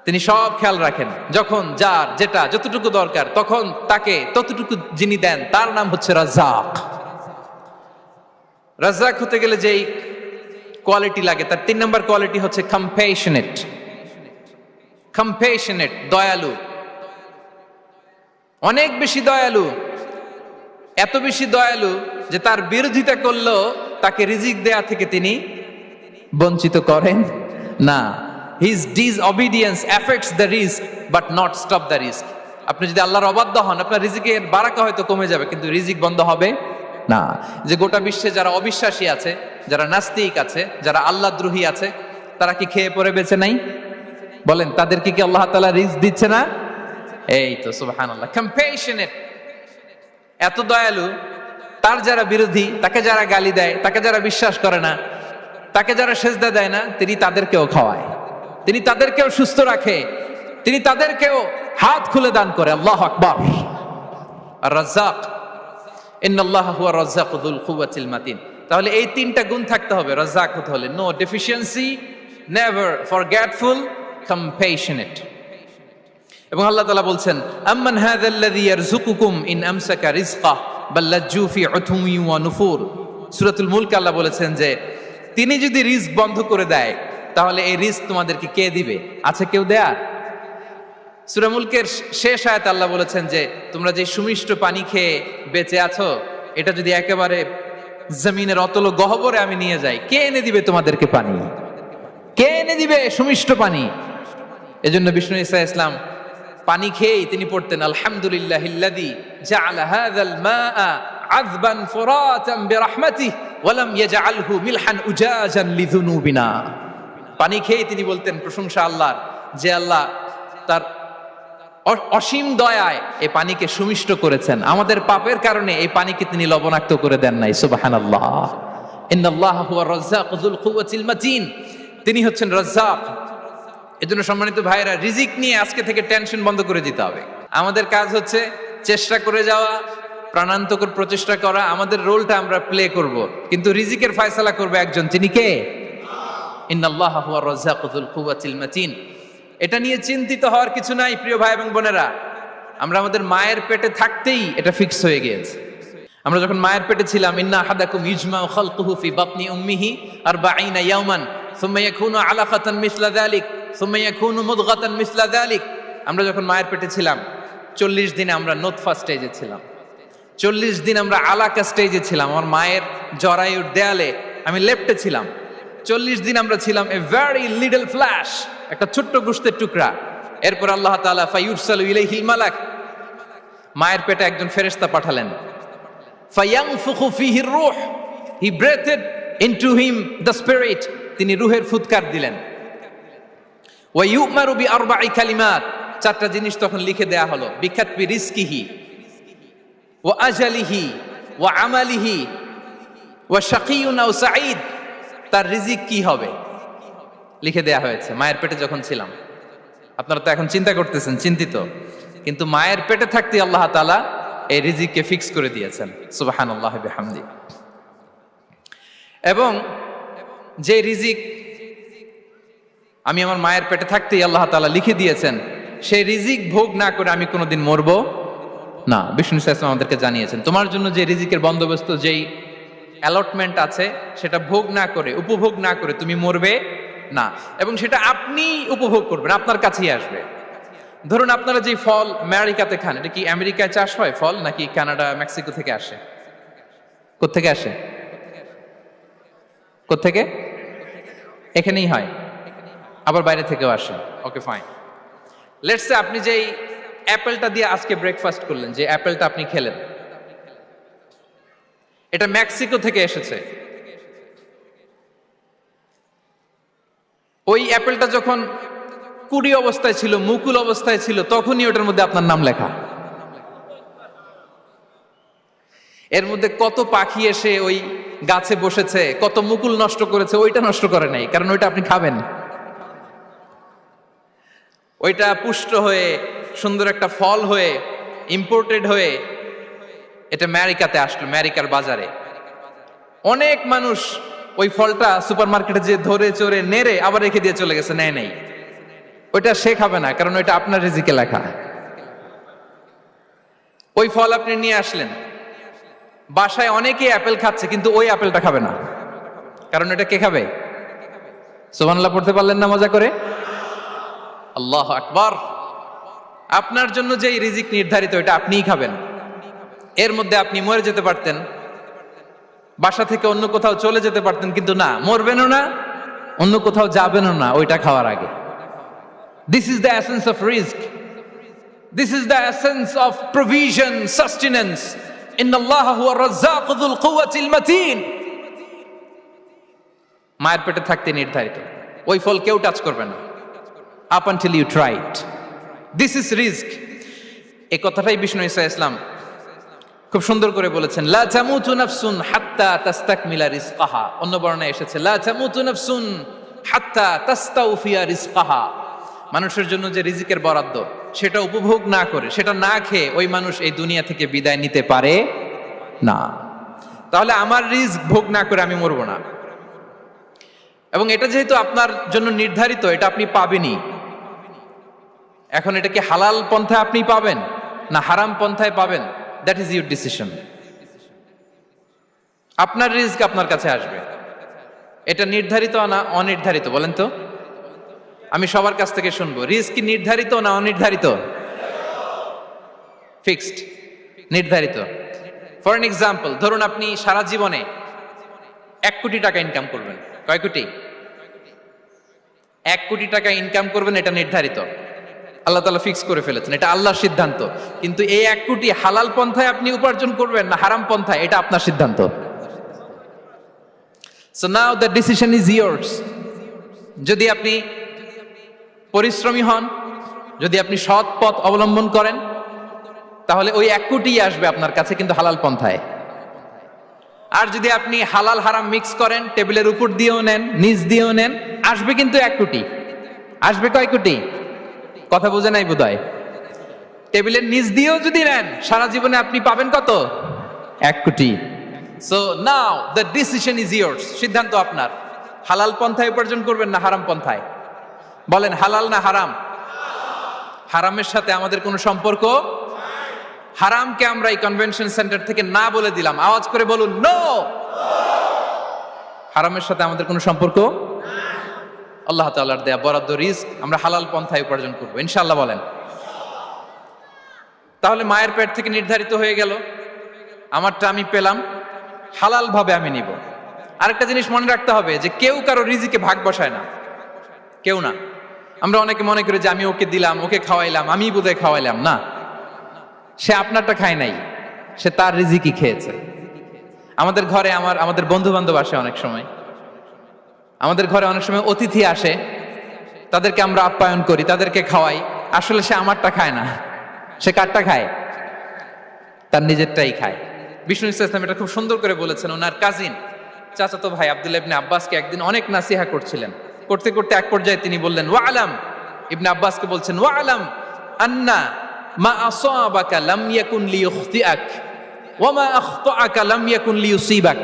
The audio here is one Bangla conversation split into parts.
তিনি সব খেয়াল রাখেন, যখন যার যেটা যতটুকু দরকার তখন তাকে ততটুকু যিনি দেন তার নাম হচ্ছে রাজ্জাক। রাজ্জাক হতে গেলে যেই কোয়ালিটি লাগে তার 3 নম্বর কোয়ালিটি হচ্ছে কম্প্যাশনেট। কম্প্যাশনেট, দয়ালু, অনেক বেশি দয়ালু, এত বেশি দয়ালু যে তার বিরোধিতা করলেও তাকে রিজিক দেয়া থেকে তিনি বঞ্চিত করেন না। His disobedience affects the risk but not stop the risk. আপনি যদি আল্লাহর অবাধ্য হন, আপনার রিজিকের বারাকা হয়তো কমে যাবে, কিন্তু রিজিক বন্ধ হবে না। যে গোটা বিশ্বে যারা অবিশ্বাসী আছে, যারা নাস্তিক আছে, যারা আল্লাহদ্রোহী আছে, তারা কি খেয়ে পরে বেঁচে নাই? বলেন, তাদেরকে কি আল্লাহ তাআলা রিজক দিচ্ছে না? এই তো সুবহানাল্লাহ। কম্প্যাশনেট, এত দয়ালু, তার যারা বিরোধী, তাকে যারা গালি দেয়, তাকে যারা বিশ্বাস করে না, তাকে যারা সেজদা দেয় না, তিনি তাদেরকেও খাওয়ায়, তিনি তাদেরকেও সুস্থ রাখে, তিনি তাদেরকেও হাত খুলে দান করে। আল্লাহু আকবার। আর রাজ্জাক, ইন্নাল্লাহা হুয়া রাজ্জাকু যুল কুওয়াতিল মাতিন। তাহলে এই 3টা গুণ থাকতে হবে রাজ্জাক হতে হলে। No deficiency, never forgetful, compassionate. এবং আল্লাহ তাআলা বলছেন, আম্মান হাযাল্লাযী ইয়ারযুকুকুম ইন আমসাকা রিজকাহ বাল লাজ্জু ফি উতুমি ওয়া নুফুর। সূরাতুল মুলক আল্লাহ বলেছেন যে তিনি যদি রিজক বন্ধ করে দেয় তাহলে এই রিজক তোমাদেরকে কে দিবে? আছে কেউ দেয়ার? সূরা মুলকের শেষ আয়াতে আল্লাহ বলেছেন যে তোমরা যে সুমিষ্ট পানি খেয়ে বেঁচে আছো, এটা যদি একেবারে জমিনের অতল গহ্বরে আমি নিয়ে যাই, কে এনে দিবে তোমাদেরকে পানি? কে এনে দিবে সুমিষ্ট পানি? এজন্য বিষ্ণু ঈসা ইসলাম পানি খেয়েই তিনি পড়তেন, আলহামদুলিল্লাহিল্লাযী জাআলা হাযাল মাআ আযবান ফুরাতান বিরাহমাতিহি ওয়া লাম ইয়াজআলহু মিলহান উজাজান লিযুনুবিনা। পানি খেয়েই তিনি বলতেন প্রশংসা আল্লাহর, যে আল্লাহ তার অসীম দয়ায় এই পানিকে সুমিষ্ট করেছেন, আমাদের পাপের কারণে এই পানিকে তিনি লবণাক্ত করে দেন নাই। সুবহানাল্লাহ। ইন্নাল্লাহা হুয়া রাজ্জাকু যুল কুওয়াতিল মাতিন। তিনি হচ্ছেন রাজ্জাক। এজন্য সম্মানিত ভাইরা, রিজিক নিয়ে আজকে থেকে টেনশন বন্ধ করে দিতে হবে। আমাদের কাজ হচ্ছে চেষ্টা করে যাওয়া, প্রাণান্তকর প্রচেষ্টা করা, আমাদের রোলটা আমরা প্লে করব, কিন্তু রিজিকের ফয়সালা করবে একজন, তিনি কে? ইন্নাল্লাহা হুয়া রাজ্জাকু যুল কুওয়াতিল মাতিন। এটা নিয়ে চিন্তিত হওয়ার কিছু নাই প্রিয় ভাই এবং বোনেরা। আমরা আমাদের মায়ের পেটে থাকতেই এটা ফিক্স হয়ে গিয়েছে। আমরা যখন মায়ের পেটে ছিলাম, ইন্না আহাদাকুম ইজমাউ খালকুহু ফি বাতনি উম্মিহি 40 ইয়াওমান সুম্মা ইয়াকুনু আলাকাতান মিসলা যালিক সুম্মা ইয়াকুনু মুদগাতান মিসলা যালিক। আমরা যখন মায়ের পেটে ছিলাম 40 দিন আমরা নুতফা স্টেজে ছিলাম, 40 দিন আমরা আলাকা স্টেজে ছিলাম। আমার মায়ের জরায়ুর দেয়ালে আমি লেপ্টে ছিলাম। 40 দিন আমরা ছিলাম এ ভেরি লিটল ফ্ল্যাশ, একটা ছোট্ট গোশতের টুকরা। এরপর আল্লাহ তাআলা ফায়ুরসালু ইলাইহিল মালাক, মায়ের পেটে একজন ফেরেশতা পাঠালেন। ফায়ানফুখু ফিহির রূহ, he breathed into him the spirit, তিনি রূহের ফুৎকার দিলেন। ওয়া ইউমারু বিআরবা'i কালিমাত, 4টা জিনিস তখন লিখে দেয়া হলো। বিকাতবি রিজকিহি ওয়া আজালিহি ওয়া আমালিহি ওয়া শাকিয়ুন আও সাঈদ, তার রিজিক কি হবে লিখে দেয়া হয়েছে মায়ের পেটে যখন ছিলাম। আপনারা তো এখন চিন্তা করতেছেন, চিন্তিত, কিন্তু মায়ের পেটে থাকতে আল্লাহ তাআলা এই রিজিককে ফিক্স করে দিয়েছেন। সুবহানাল্লাহি ওয়া বিহামদি। এবং যে রিজিক আমি আমার মায়ের পেটে থাকতেই আল্লাহ তাআলা লিখে দিয়েছেন, সেই রিজিক ভোগ না করে আমি কোনোদিন মরবো না। বিষ্ণু ইসলাম আমাদেরকে জানিয়েছেন, তোমার জন্য যে রিজিকের বন্দোবস্ত, যেই অ্যালটমেন্ট আছে, সেটা ভোগ না করে, উপভোগ না করে তুমি মরবে না। এবং সেটা আপনি উপভোগ করবেন, আপনার কাছেই আসবে। ধরুন আপনারা যে ফল আমেরিকাতে খান, এটা কি আমেরিকায় চাষ হয় ফল, নাকি কানাডা মেক্সিকো থেকে আসে? কোত্থেকে আসে? কোত্থেকে? এখানেই হয়, আবার বাইরে থেকেও আসে। Okay fine. লেটস সে আপনি যেই অ্যাপেলটা দিয়ে আজকে ব্রেকফাস্ট করলেন, যে অ্যাপেলটা আপনি খেলেন, এটা মেক্সিকো থেকে এসেছে। ওই অ্যাপেলটা যখন কুড়ি অবস্থায় ছিল, মুকুল অবস্থায় ছিল, তখনই ওটার মধ্যে আপনার নাম লেখা। এর মধ্যে কত পাখি এসে ওই গাছে বসেছে, কত মুকুল নষ্ট করেছে, ওইটা নষ্ট করে নাই, কারণ ওইটা আপনি খাবেন। ওইটা পুষ্ট হয়ে সুন্দর একটা ফল হয়ে ইম্পোর্টেড হয়ে এটা আমেরিকাতে আসলো, আমেরিকার বাজারে। অনেক মানুষ ওই ফলটা সুপার মার্কেটে যে ধরে চড়ে নেড়ে আবার রেখে দিয়ে চলে গেছে, নেয় নেই। ওইটা সে খাবে না, কারণ ওইটা আপনার রিজিকে লেখা। ওই ফল আপনি নিয়ে আসলেন, বাসায় অনেকেই অ্যাপেল খাচ্ছে, কিন্তু ওই অ্যাপেলটা খাবে না, কারণ এটা কে খাবে? সুবহানাল্লাহ পড়তে পারলেন না মজা করে? আল্লাহু আকবার। আপনার জন্য যে রিজিক নির্ধারিত এটা আপনিই খাবেন। এর মধ্যে আপনি মরে যেতে পারতেন, বাসা থেকে অন্য কোথাও চলে যেতে পারতেন, কিন্তু না, মরবেনও না, অন্য কোথাও যাবেনও না ওইটা খাওয়ার আগে। This is the essence of risk, this is the essence of provision, sustenance. ইন্নাল্লাহা হুয়া রাজ্জাকু যুল কুওয়াতিল মাতিন। মায়ের পেটে থাকতে নির্ধারিত, ওই ফল কেউ টাচ করবে না up until you try it. This is risk. এই কথাটাই বিষ্ণু ঈসা ইসলাম খুব সুন্দর করে বলেছেন, লা তামুতু নাফসুন হাত্তা তাস্তাকমিলা রিজকাহা। অন্য বর্ণনায় এসেছে লা তামুতু নাফসুন হাত্তা তাস্তাউফিয়া রিজকাহা। মানুষের জন্য যে রিজিকের বরাদ্দ সেটা উপভোগ না করে, সেটা না খেয়ে ওই মানুষ এই দুনিয়া থেকে বিদায় নিতে পারে না। তাহলে আমার রিস্ক ভোগ না করে আমি মরবো না, এবং এটা যেহেতু আপনার জন্য নির্ধারিত, এটা আপনি পাবেনই। এখন এটা কি হালাল পন্থায় আপনি পাবেন না হারাম পন্থায় পাবেন, দ্যাট ইজ ইউর ডিসিশন। আপনার রিস্ক আপনার কাছে আসবে, এটা নির্ধারিত না অনির্ধারিত? বলেন তো, আমি সবার কাছ থেকে শুনবো, রিস্ক কি নির্ধারিত না অনির্ধারিত? ফিক্সড, নির্ধারিত। ফর এন এক্সাম্পল, ধরুন আপনি সারা জীবনে 1 কোটি টাকা ইনকাম করবেন। কয় কোটি? 1 কোটি টাকা ইনকাম করবেন, এটা নির্ধারিত, আল্লাহ তাআলা ফিক্স করে ফেলেছেন, এটা আল্লাহর সিদ্ধান্ত। কিন্তু এই 1 কোটি হালাল পন্থায় আপনি উপার্জন করবেন না হারাম পন্থায়, এটা আপনার সিদ্ধান্ত। So now the decision is years. যদি আপনি পরিশ্রমী হন, যদি আপনি সৎ পথ অবলম্বন করেন, তাহলে ওই 1 কোটি আসবে আপনার কাছে, কিন্তু হালাল পন্থায়। আর যদি আপনি হালাল হারাম মিক্স করেন, টেবিলের উপর দিয়েও নেন, নিচ দিয়েও নেন, আসবে কিন্তু 1 কোটি। আসবে কয় কোটি? কথা বোঝে নাই বোধহয়। টেবিলের নিচ দিয়েও যদি নেন, সারা জীবনে আপনি পাবেন কত? 1 কোটি। So now the decision is years. সিদ্ধান্ত আপনার, হালাল পন্থায় উপার্জন করবেন না হারাম পন্থায়? বলেন, হালাল না হারাম? হারামের সাথে আমাদের কোনো সম্পর্ক? হারামকে আমরা এই কনভেনশন সেন্টার থেকে না বলে দিলাম, আওয়াজ করে বলুন নো। হারামের সাথে আমাদের কোনো সম্পর্ক? আল্লাহ তাআলার দেয়া বরাদ্দ রিস্ক আমরা হালাল পন্থায় উপার্জন করবো ইনশাআল্লাহ। বলেন। তাহলে মায়ের পেট থেকে নির্ধারিত হয়ে গেল, আমারটা আমি পেলাম, হালাল ভাবে আমি নিব। আরেকটা জিনিস মনে রাখতে হবে যে কেউ কারো রিজিকে ভাগ বসায় না, কেউ না। আমরা অনেকে মনে করি যে আমি ওকে দিলাম, ওকে খাওয়াইলাম, আমি বোধহয় খাওয়াইলাম। না, সে আপনারটা খায় নাই, সে তার রিজিকই খেয়েছে। আমাদের ঘরে আমাদের বন্ধু বান্ধব আসে, অনেক সময় আমাদের ঘরে অনেক সময় অতিথি আসে, তাদেরকে আমরা আপ্যায়ন করি, তাদেরকে খাওয়াই। আসলে সে আমারটা খায় না, সে কারটা খায়? তার নিজেরটাই খায়। বিষ্ণু ইসলাম এটা খুব সুন্দর করে বলেছেন। ওনার কাজিন, চাচাতো ভাই আব্দুল্লাহ ইবনে আব্বাসকে একদিন অনেক নাসিহা করছিলেন। করতে করতে এক পর্যায়ে তিনি বললেন, ওয়া আলাম, ইবনে আব্বাসকে বলছেন, ওয়া আলাম আন্না মা আসাবাকা লাম ইয়াকুন লিইখতিআক ওয়া মা আখতাআকা লাম ইয়াকুন লিইউসিবাক।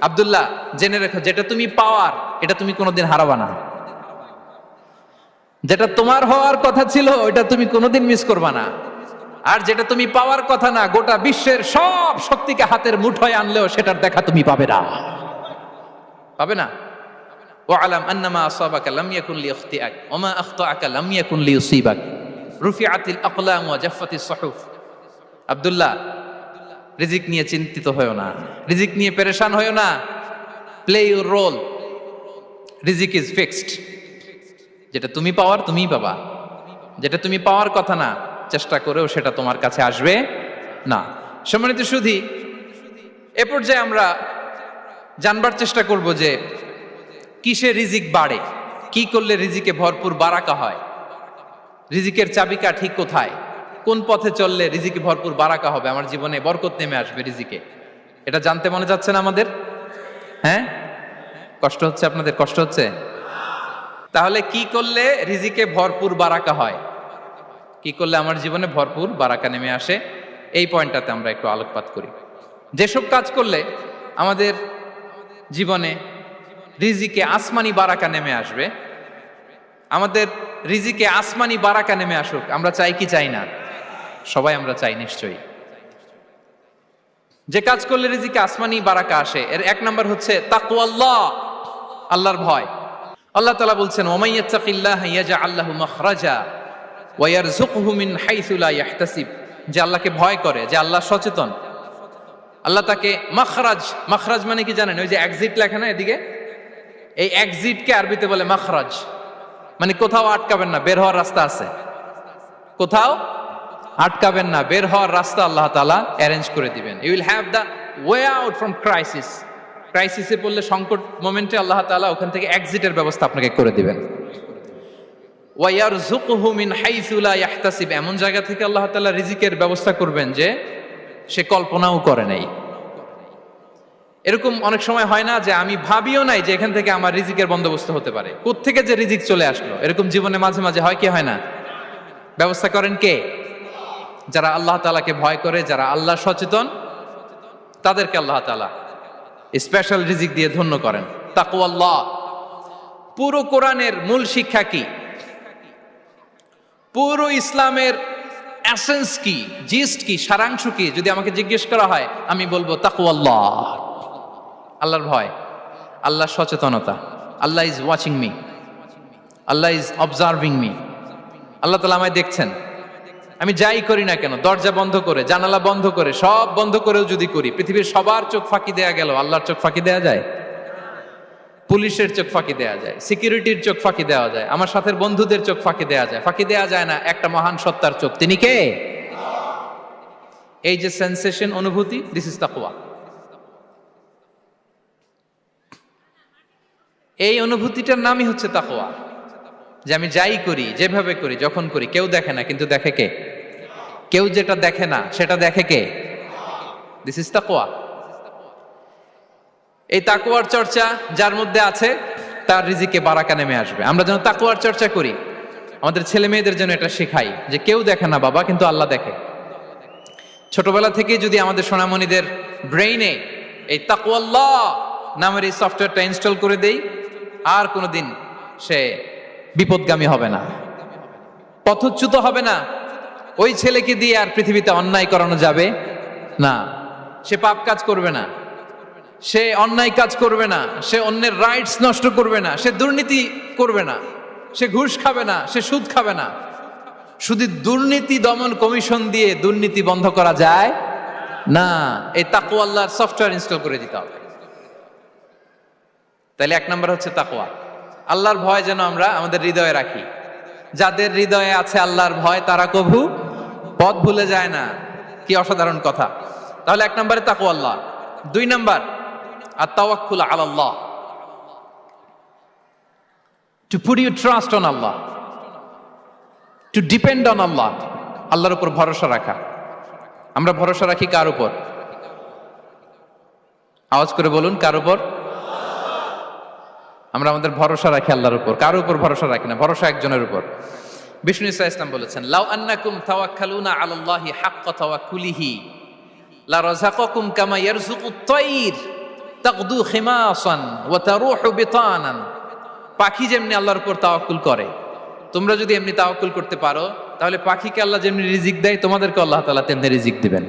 আব্দুল্লাহ, জেনে রেখো, যেটা তুমি পাওয়ার এটা তুমি কোনোদিন হারাবা না। যেটা তোমার হওয়ার কথা ছিল ওটা তুমি কোনোদিন মিস করবা না। আর যেটা তুমি পাওয়ার কথা না, গোটা বিশ্বের সব শক্তিকে হাতের মুঠোয় আনলেও সেটার দেখা তুমি পাবে না, পাবে না। ওয়া আলাম আন্নামা আসাবাকা লাম ইয়াকুন লিইখতিআক ওয়া মা আখতাআকা লাম ইয়াকুন লিইউসিবাক রুফিআতিল আকলাম ওয়া জাফফাতিস সুহুফ। আব্দুল্লাহ, রিজিক নিয়ে চিন্তিত হয়ো না, রিজিক নিয়ে পেরেশান হয়ো না। প্লে ইউর রোল, রিজিক ইজ ফিক্সড। যেটা তুমি পাওয়ার তুমিই পাবা, যেটা তুমি পাওয়ার কথা না, চেষ্টা করেও সেটা তোমার কাছে আসবে না। সম্মানিত সুধী, এ পর্যায়ে আমরা জানবার চেষ্টা করব যে কিসে রিজিক বাড়ে, কি করলে রিজিকে ভরপুর বারাকা হয়, রিজিকের চাবিকাঠি কোথায়, কোন পথে চললে রিজিকে ভরপুর বারাকা হবে, আমার জীবনে বরকত নেমে আসবে রিজিকে। এটা জানতে মনে যাচ্ছে না আমাদের? হ্যাঁ, কষ্ট হচ্ছে আপনাদের? কষ্ট হচ্ছে? তাহলে কি করলে রিজিকে ভরপুর বারাকা হয়, কি করলে আমার জীবনে ভরপুর বারাকা নেমে আসে, এই পয়েন্টটাতে আমরা একটু আলোকপাত করি। যেসব কাজ করলে আমাদের জীবনে রিজিকে আসমানি বারাকা নেমে আসবে, আমাদের রিজিকে আসমানি বারাকা নেমে আসুক, আমরা চাই কি চাই না? সবাই আমরা চাই নিশ্চয়ই। যে কাজ করলে রিজিকে আসমানি বারাকা আসে, এর এক নাম্বার হচ্ছে তাকওয়াল্লাহ, আল্লাহর ভয়। আল্লাহ তাআলা বলছেন, ওয়ামান ইয়াত্তাকিল্লাহা ইয়াজআল লাহু মাখরাজা ওয়া ইয়ারযুকহু মিন হাইসু লা ইয়াহতাসিব। যে আল্লাহকে ভয় করে, যে আল্লাহ সচেতন, আল্লাহ তাকে মাখরাজ, মাখরাজ মানে কি জানেন? ওই যে এক্সিট লেখা না এদিকে, এই এক্সিটকে আরবিতে বলে মাখরাজ, মানে কোথাও আটকাবেন না, বের হওয়ার রাস্তা আছে, কোথাও আটকাবেন না, বের হওয়ার রাস্তা আল্লাহ তাআলা অ্যারেঞ্জ করে দিবেন। You will have the way out from crisis. ক্রাইসিসে পড়লে, সংকট মোমেন্টে আল্লাহ তাআলা ওখান থেকে এক্সিটের ব্যবস্থা আপনাকে করে দিবেন। ওয়া ইয়ারযুকহু মিন হাইসু লা ইয়াহতাসিব, এমন জায়গা থেকে আল্লাহ তাআলা রিজিকের ব্যবস্থা করবেন যে সে কল্পনাও করে নাই। এরকম অনেক সময় হয় না যে আমি ভাবিও নাই যে এখান থেকে আমার রিজিকের বন্দোবস্ত হতে পারে, কোত্থেকে যে রিজিক চলে আসলো। এরকম জীবনে মাঝে মাঝে হয় কি হয় না? ব্যবস্থা করেন কে? যারা আল্লাহ তাআলাকে ভয় করে, যারা আল্লাহ সচেতন, তাদেরকে আল্লাহ তাআলা স্পেশাল রিজিক দিয়ে ধন্য করেন। তাকওয়াল্লাহ। পুরো কোরআনের মূল শিক্ষা কি? পুরো ইসলামের এসেন্স কি, জিস্ট কি, সারাংশ কি? যদি আমাকে জিজ্ঞেস করা হয়, আমি বলবো তাকওয়াল্লাহ, আল্লাহর ভয়, আল্লাহর সচেতনতা। Allah is watching me, Allah is observing me. আল্লাহ তাআলা আমায় দেখছেন, আমি যাই করি না কেন, দরজা বন্ধ করে, জানালা বন্ধ করে, সব বন্ধ করেও যদি করি, পৃথিবীর সবার চোখ ফাঁকি দেয়া গেল, আল্লাহর চোখ ফাঁকি দেয়া যায়? পুলিশের চোখ ফাঁকি দেয়া যায়, সিকিউরিটির চোখ ফাঁকি দেওয়া যায়, আমার সাথের বন্ধুদের চোখ ফাঁকি দেয়া যায়, ফাঁকি দেয়া যায় না একটা মহান সত্তার চোখ। তিনি কে? এই যে সেন্সেশন, অনুভূতি, দিস ইজ তাকওয়া। এই অনুভূতিটার নামই হচ্ছে তাকওয়া। যে আমি যাই করি, যেভাবে করি, যখন করি, কেউ দেখে না, কিন্তু দেখে কে? কেউ যেটা দেখে না সেটা দেখে কে? দিস ইজ তাকওয়া। এই তাকওয়ার চর্চা যার মধ্যে আছে, তার রিজিকে বারাকা নেমে আসবে। আমরা যেন তাকওয়ার চর্চা করি, আমাদের ছেলে মেয়েদের যেন এটা শেখাই যে কেউ দেখে না বাবা, কিন্তু আল্লাহ দেখে। ছোটবেলা থেকে যদি আমাদের সোনামণিদের ব্রেইনে এই তাকওয়াল্লাহ নামের এই সফটওয়্যারটা ইনস্টল করে দেই, আর কোনোদিন সে বিপদগামী হবে না, পথচ্যুত হবে না। ওই ছেলেকে দিয়ে আর পৃথিবীতে অন্যায় করানো যাবে না, সে পাপ কাজ করবে না, সে অন্যায় কাজ করবে না, সে অন্যের রাইটস নষ্ট করবে না, সে দুর্নীতি করবে না, সে ঘুষ খাবে না, সে সুদ খাবে না। শুধু দুর্নীতি দমন কমিশন দিয়ে দুর্নীতি বন্ধ করা যায় না, এই তাকওয়া আল্লাহর সফটওয়্যার ইনস্টল করে দিতে হবে। তাহলে এক নাম্বার হচ্ছে তাকওয়া। আল্লাহর ভয় যেন আমরা আমাদের হৃদয়ে রাখি। যাদের হৃদয়ে আছে আল্লাহর ভয়, তারা কভু পথ ভুলে যায় না। কি অসাধারণ কথা! তাহলে এক নম্বরে তাকওয়া আল্লাহ। দুই number আত-তাওয়াক্কুল আলাল্লাহ, to put your trust on Allah, to depend on Allah, আল্লাহর উপর ভরসা রাখা। আমরা ভরসা রাখি কার উপর? আওয়াজ করে বলুন, কার উপর? আমরা আমাদের ভরসা রাখি আল্লাহর উপর, কার উপর ভরসা রাখি না, ভরসা একজনের উপর। বিষ্ণু ইসা ইসলাম বলেছেন, লাউ আন্নাকুম তাওয়াক্কালুনা আলাল্লাহি হাক্কা তাওয়াক্কুলিহি লা রাযাকাকুম কামা ইয়ারযুকুত তায়র তাগদু খিমাসান ওয়া তারুহু বিতানান। পাখি যেমনি আল্লাহর উপর তাওয়াক্কুল করে, তোমরা যদি এমনি তাওয়াক্কুল করতে পারো, তাহলে পাখিকে আল্লাহ যেমনি রিজিক দেয়, তোমাদেরকে আল্লাহ তাআলা তেমনি রিজিক দিবেন।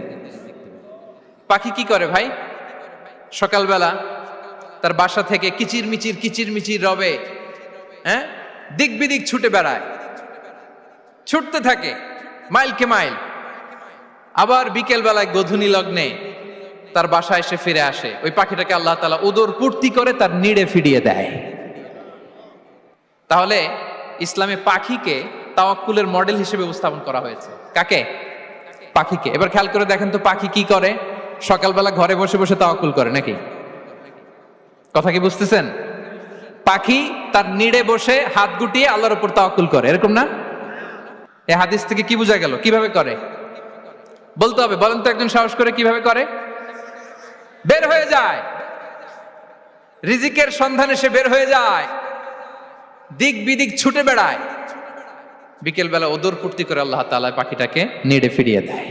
পাখি কি করে ভাই? সকালবেলা তার বাসা থেকে কিচিরমিচির রবে, হ্যাঁ, দিক বিদিক ছুটে বেড়ায়, ছুটতে থাকে মাইলকে মাইল। আবার বিকেল বেলায় গোধূলি লগ্নে তার বাসায় এসে ফিরে আসে। ওই পাখিটাকে আল্লাহ তাআলা উদর পূর্তি করে তার নিড়ে ফিরিয়ে দেয়। তাহলে ইসলামে পাখিকে তাওয়াক্কুলের মডেল হিসেবে উপস্থাপন করা হয়েছে। কাকে? পাখিকে। এবার খেয়াল করে দেখেন তো, পাখি কি করে? সকালবেলা ঘরে বসে বসে তাওয়াক্কুল করে নাকি? কথা কি বুঝতেছেন? পাখি তার নিড়ে বসে হাত গুটিয়ে আল্লাহর উপর তাওয়াক্কুল করে, এরকম না? এই হাদিস থেকে কি বোঝা গেল? কিভাবে করে বলতে হবে, বলেন তো একজন সাহস করে, কিভাবে করে? বের হয়ে যায়, রিজিকের সন্ধানে সে বের হয়ে যায়, দিক বিদিক ছুটে বেড়ায়, বিকেল বেলা ওদর পূর্তি করে আল্লাহ তাআলা পাখিটাকে নিড়ে ফিরিয়ে দেয়।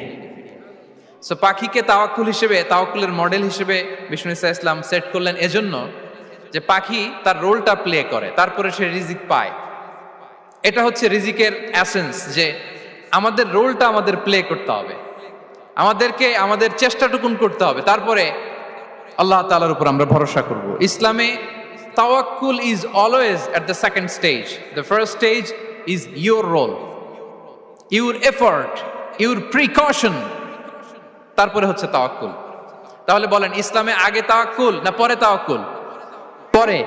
সো পাখিকে তাওয়াক্কুল হিসেবে, তাওয়াক্কুলের মডেল হিসেবে বিষ্ণু ইসা ইসলাম সেট করলেন এজন্য যে পাখি তার রোলটা প্লে করে, তারপরে সে রিজিক পায়। এটা হচ্ছে রিজিকের এসেন্স, যে আমাদের রোলটা আমাদের প্লে করতে হবে, আমাদেরকে আমাদের চেষ্টাটুকুন করতে হবে, তারপরে আল্লাহ তাআলার উপর আমরা ভরসা করব। ইসলামে তাওয়াক্কুল is always at the second stage. The first stage is your role, your effort, your precaution, তারপরে হচ্ছে তাওয়াক্কুল। তাহলে বলেন, ইসলামে আগে তাওয়াক্কুল না পরে তাওয়াক্কুল? পরে।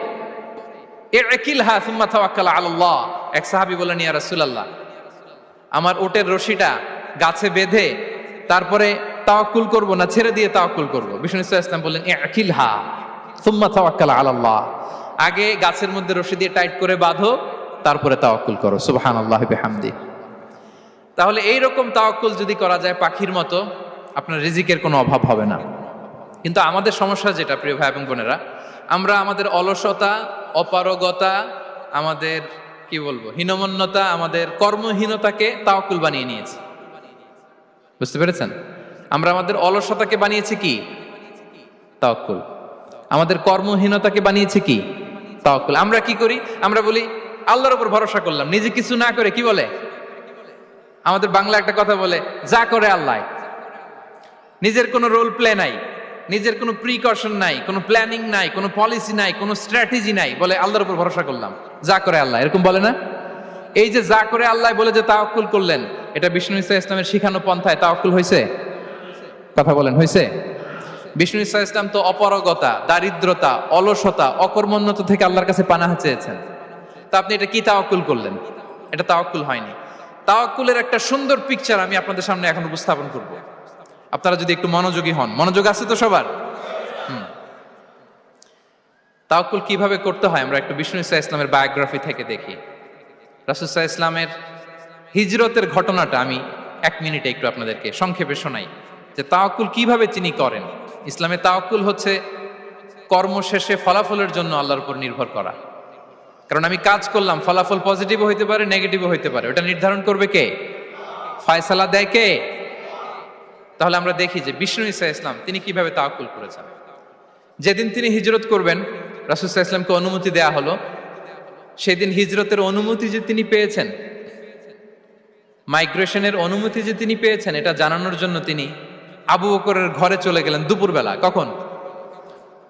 ইকিলহা সুম্মা তাওয়াক্কাল আলাল্লাহ। এক সাহাবী বলেন, ইয়া রাসূলুল্লাহ, আমার ওটের রশিটা গাছে বেঁধে তারপরে তাওয়াক্কুল করব না ছেড়ে দিয়ে তাওয়াক্কুল করব? বিষ্ণু সাল্লাল্লাহু আলাইহি ওয়াসাল্লাম বললেন, ইকিলহা সুম্মা তাওয়াক্কাল আলাল্লাহ। আগে গাছের মধ্যে রশি দিয়ে টাইট করে বাঁধো, তারপরে তাওয়াক্কুল করো। সুবহানাল্লাহি বিহামদি। তাহলে এইরকম তাওয়াক্কুল যদি করা যায় পাখির মতো, আপনার রিজিকের কোনো অভাব হবে না। কিন্তু আমাদের সমস্যা যেটা, প্রিয় ভাই এবং বোনেরা, আমরা আমাদের অলসতা, অপারগতা, আমাদের কি বলবো হীনমন্যতা, আমাদের কর্মহীনতাকে তাওয়াক্কুল বানিয়ে নিয়েছি। বুঝতে পেরেছেন? আমরা আমাদের অলসতাকে বানিয়েছি কি? তাওয়াক্কুল। আমাদের কর্মহীনতাকে বানিয়েছি কি? তাওয়াক্কুল। আমরা কি করি? আমরা বলি আল্লাহর উপর ভরসা করলাম, নিজে কিছু না করে। কি বলে আমাদের বাংলা একটা কথা বলে, যা করে আল্লাহ। নিজের কোনো রোল প্লে নাই, নিজের কোনো প্রিকশন নাই, কোনো প্ল্যানিং নাই, কোনো পলিসি নাই, কোনো স্ট্র্যাটেজি নাই, বলে আল্লাহর উপর ভরসা করলাম, যা করে আল্লাহ। এরকম বলে না? এই যে যা করে আল্লাহ বলে যে তাওয়াক্কুল করলেন, এটা বিষ্ণু ঈসা ইসলামের শিখানো পন্থায় তাওয়াক্কুল হয়েছে? কথা বলেন, হয়েছে? বিষ্ণু ঈসা ইসলাম তো অপারগতা, দারিদ্রতা, অলসতা, অকর্মণ্যতা থেকে আল্লাহর কাছে পানাহ চেয়েছেন। তা আপনি এটা কি তাওয়াক্কুল করলেন? এটা তাওয়াক্কুল হয়নি। তাওয়াক্কুলের একটা সুন্দর পিকচার আমি আপনাদের সামনে এখন উপস্থাপন করব, আপনারা যদি একটু মনোযোগী হন। মনোযোগ আছে তো সবার? তাওয়াক্কুল কিভাবে করতে হয় আমরা একটু বিষ্ণু ঈসা ইসলামের বায়োগ্রাফি থেকে দেখি। রাসূল সাল্লাল্লাহু আলাইহি ওয়াসাল্লামের হিজরতের ঘটনাটা আমি 1 মিনিটে একটু আপনাদেরকে সংক্ষেপে শোনাই, যে তাওয়াক্কুল কিভাবে তিনি করেন। ইসলামে তাওয়াক্কুল হচ্ছে কর্ম শেষে ফলাফলের জন্য আল্লাহর উপর নির্ভর করা। কারণ আমি কাজ করলাম, ফলাফল পজিটিভও হইতে পারে, নেগেটিভও হইতে পারে, ওটা নির্ধারণ করবে কে? ফয়সালা দেয় কে? তাহলে আমরা দেখি যে বিষ্ণু ঈসা ইসলাম তিনি কিভাবে তাওয়াক্কুল করেছেন। যেদিন তিনি হিজরত করবেন, রাসূল সাল্লাল্লাহু আলাইহি ওয়াসাল্লামকে অনুমতি দেয়া হলো, সেদিন হিজরতের অনুমতি যে তিনি পেয়েছেন, মাইগ্রেশনের অনুমতি যে তিনি পেয়েছেন, এটা জানানোর জন্য তিনি আবু বকরের ঘরে চলে গেলেন দুপুরবেলা। কখন?